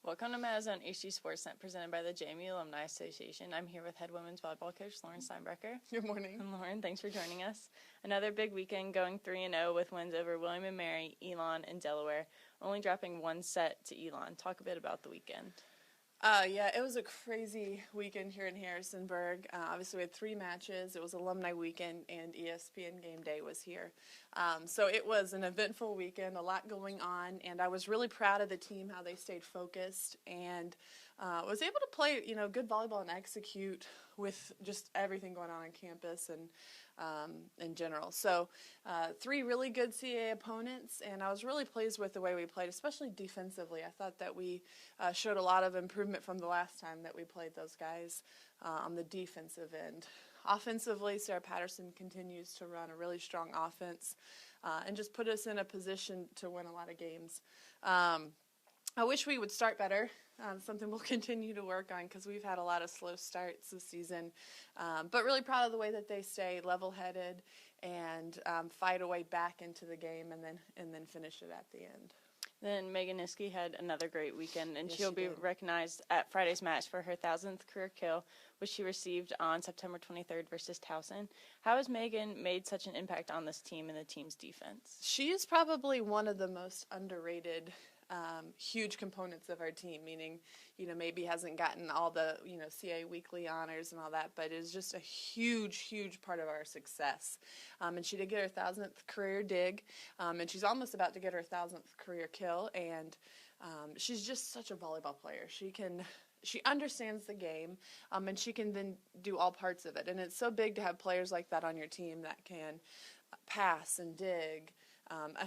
Welcome to Maz on HD Sportsnet, presented by the JMU Alumni Association. I'm here with head women's volleyball coach Lauren Steinbrecher. Good morning. And Lauren, thanks for joining us. Another big weekend, going 3-0 with wins over Willam Mary, Elon and Delaware, only dropping one set to Elon. Talk a bit about the weekend. Yeah, it was a crazy weekend here in Harrisonburg. Obviously, we had 3 matches. It was alumni weekend, and ESPN Game Day was here. So it was an eventful weekend, a lot going on, and I was really proud of the team, how they stayed focused, and was able to play, good volleyball and execute with just everything going on campus and in general. So 3 really good CAA opponents, and I was really pleased with the way we played, especially defensively. I thought that we showed a lot of improvement from the last time that we played those guys on the defensive end. Offensively, Sarah Patterson continues to run a really strong offense and just put us in a position to win a lot of games. I wish we would start better. Something we'll continue to work on because we've had a lot of slow starts this season. But really proud of the way that they stay level-headed and fight a way back into the game and then finish it at the end. Then Meghan Niski had another great weekend, and Yes, she'll she be did. recognized at Friday's match for her 1,000th career kill, which she received on September 23rd versus Towson. How has Meghan made such an impact on this team and the team's defense? She is probably one of the most underrated huge components of our team, meaning, maybe hasn't gotten all the, CA weekly honors and all that, but is just a huge, huge part of our success. And she did get her 1,000th career dig, and she's almost about to get her 1,000th career kill, and she's just such a volleyball player. She understands the game, and she can then do all parts of it. And it's so big to have players like that on your team that can pass and dig.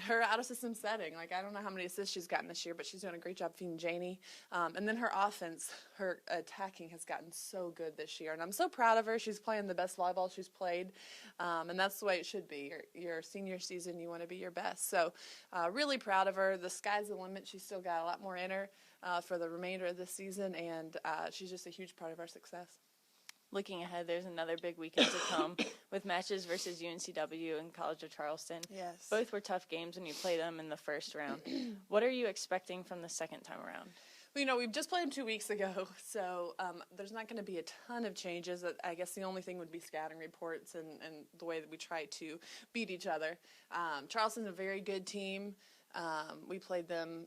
Her out-of-system setting, I don't know how many assists she's gotten this year, but she's doing a great job feeding Janie. And then her offense, her attacking has gotten so good this year. And I'm so proud of her. She's playing the best volleyball she's played, and that's the way it should be. Your senior season, you want to be your best. So really proud of her. The sky's the limit. She's still got a lot more in her for the remainder of the season, and she's just a huge part of our success. Looking ahead, there's another big weekend to come with matches versus UNCW and College of Charleston. Yes. Both were tough games when you play them in the first round. What are you expecting from the second time around? Well, we've just played them 2 weeks ago, so there's not going to be a ton of changes. I guess the only thing would be scouting reports and the way that we try to beat each other. Charleston's a very good team. We played them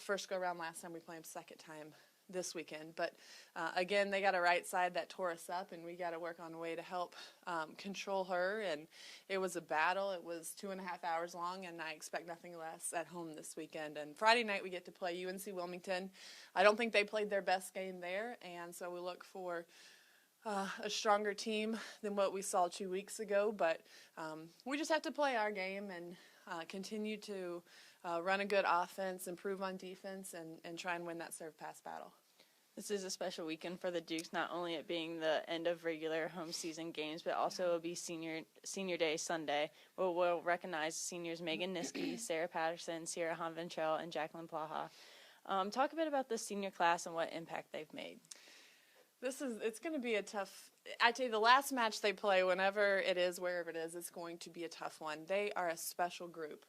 first go-around last time. We played them second time this weekend. But, again, they got a right side that tore us up, and we got to work on a way to help control her. And it was a battle. It was 2.5 hours long, and I expect nothing less at home this weekend. And Friday night we get to play UNC Wilmington. I don't think they played their best game there, and so we look for a stronger team than what we saw 2 weeks ago. But we just have to play our game and continue to run a good offense, improve on defense, and try and win that serve-pass battle. This is a special weekend for the Dukes, not only it being the end of regular home season games, but also it will be Senior Day Sunday, where we'll recognize seniors Meghan Niski, Sarah Patterson, Sierra Hahn-Ventrell, and Jacqueline Plaja. Talk a bit about the senior class and what impact they've made. It's going to be a tough, I tell you, the last match they play, whenever it is, wherever it is, it's going to be a tough one. They are a special group.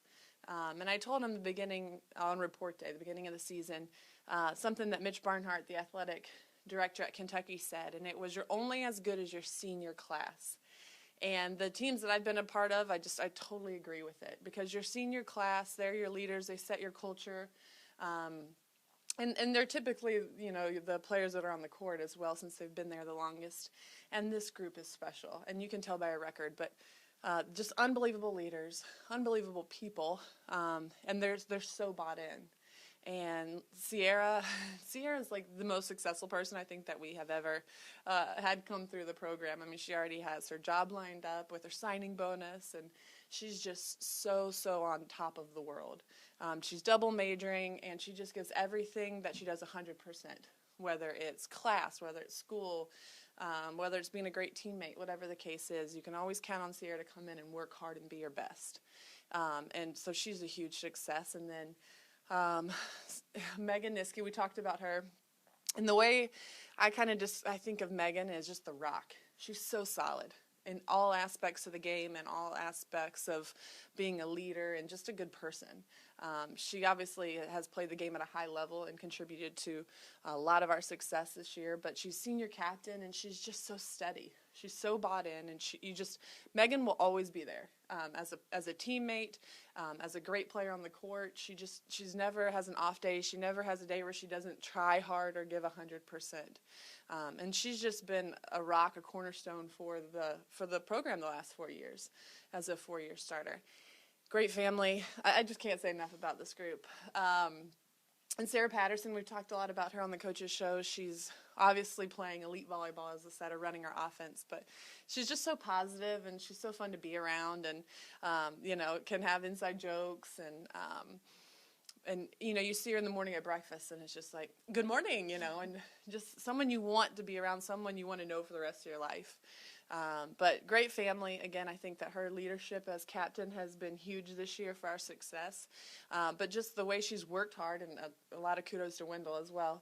And I told them the beginning, on report day, the beginning of the season, something that Mitch Barnhart, the athletic director at Kentucky, said, and it was, you're only as good as your senior class. And the teams that I've been a part of, I totally agree with it, because your senior class, they're your leaders, they set your culture, and they're typically, the players that are on the court as well, since they've been there the longest. And this group is special, and you can tell by a record, but just unbelievable leaders, unbelievable people, and they're so bought in. And Sierra's like the most successful person I think that we have ever had come through the program. I mean, she already has her job lined up with her signing bonus, and she's just so on top of the world. She's double majoring, and she just gives everything that she does 100%, whether it's class, whether it's school, whether it's being a great teammate, whatever the case is. You can always count on Sierra to come in and work hard and be your best. And so she's a huge success. And then Meghan Niski, we talked about her. And the way I think of Meghan is just the rock. She's so solid. in all aspects of the game and all aspects of being a leader and just a good person. She obviously has played the game at a high level and contributed to a lot of our success this year, but she's senior captain and she's just so steady. She's so bought in, and Meghan will always be there as a teammate, as a great player on the court. She's never has an off day. She never has a day where she doesn't try hard or give 100%. And she's just been a rock, a cornerstone for the program the last 4 years as a 4-year starter. Great family. I just can't say enough about this group. And Sarah Patterson, we've talked a lot about her on the coaches show. She's obviously playing elite volleyball, as I said, or running our offense, but she's just so positive and she's so fun to be around, and can have inside jokes, and you see her in the morning at breakfast and it's just like, good morning, and just someone you want to be around, someone you want to know for the rest of your life. But great family. Again, I think that her leadership as captain has been huge this year for our success. But just the way she's worked hard, and a lot of kudos to Wendell as well.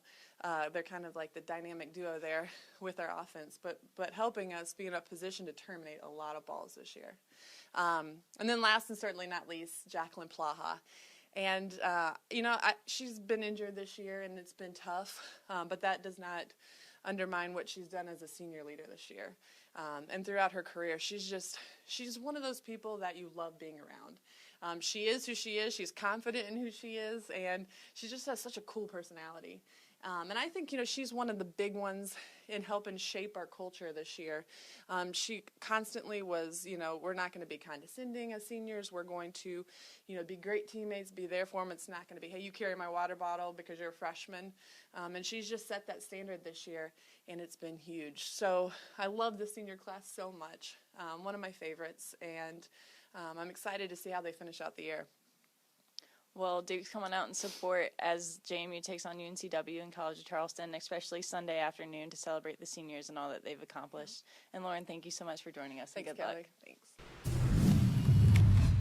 They're kind of like the dynamic duo there with our offense, but helping us be in a position to terminate a lot of balls this year. And then last and certainly not least, Jacqueline Plaja. And, she's been injured this year and it's been tough, but that does not undermine what she's done as a senior leader this year. And throughout her career, she's one of those people that you love being around. She is who she is. She's confident in who she is, and she just has such a cool personality. And I think, she's one of the big ones in helping shape our culture this year. She constantly was, we're not going to be condescending as seniors. We're going to, be great teammates, be there for them. It's not going to be, hey, you carry my water bottle because you're a freshman. And she's just set that standard this year, and it's been huge. So I love the senior class so much. One of my favorites, and I'm excited to see how they finish out the year. Well, Duke's coming out in support as JMU takes on UNCW in College of Charleston, especially Sunday afternoon, to celebrate the seniors and all that they've accomplished. And Lauren, thank you so much for joining us. Thanks, and good luck. Kelly. Thanks.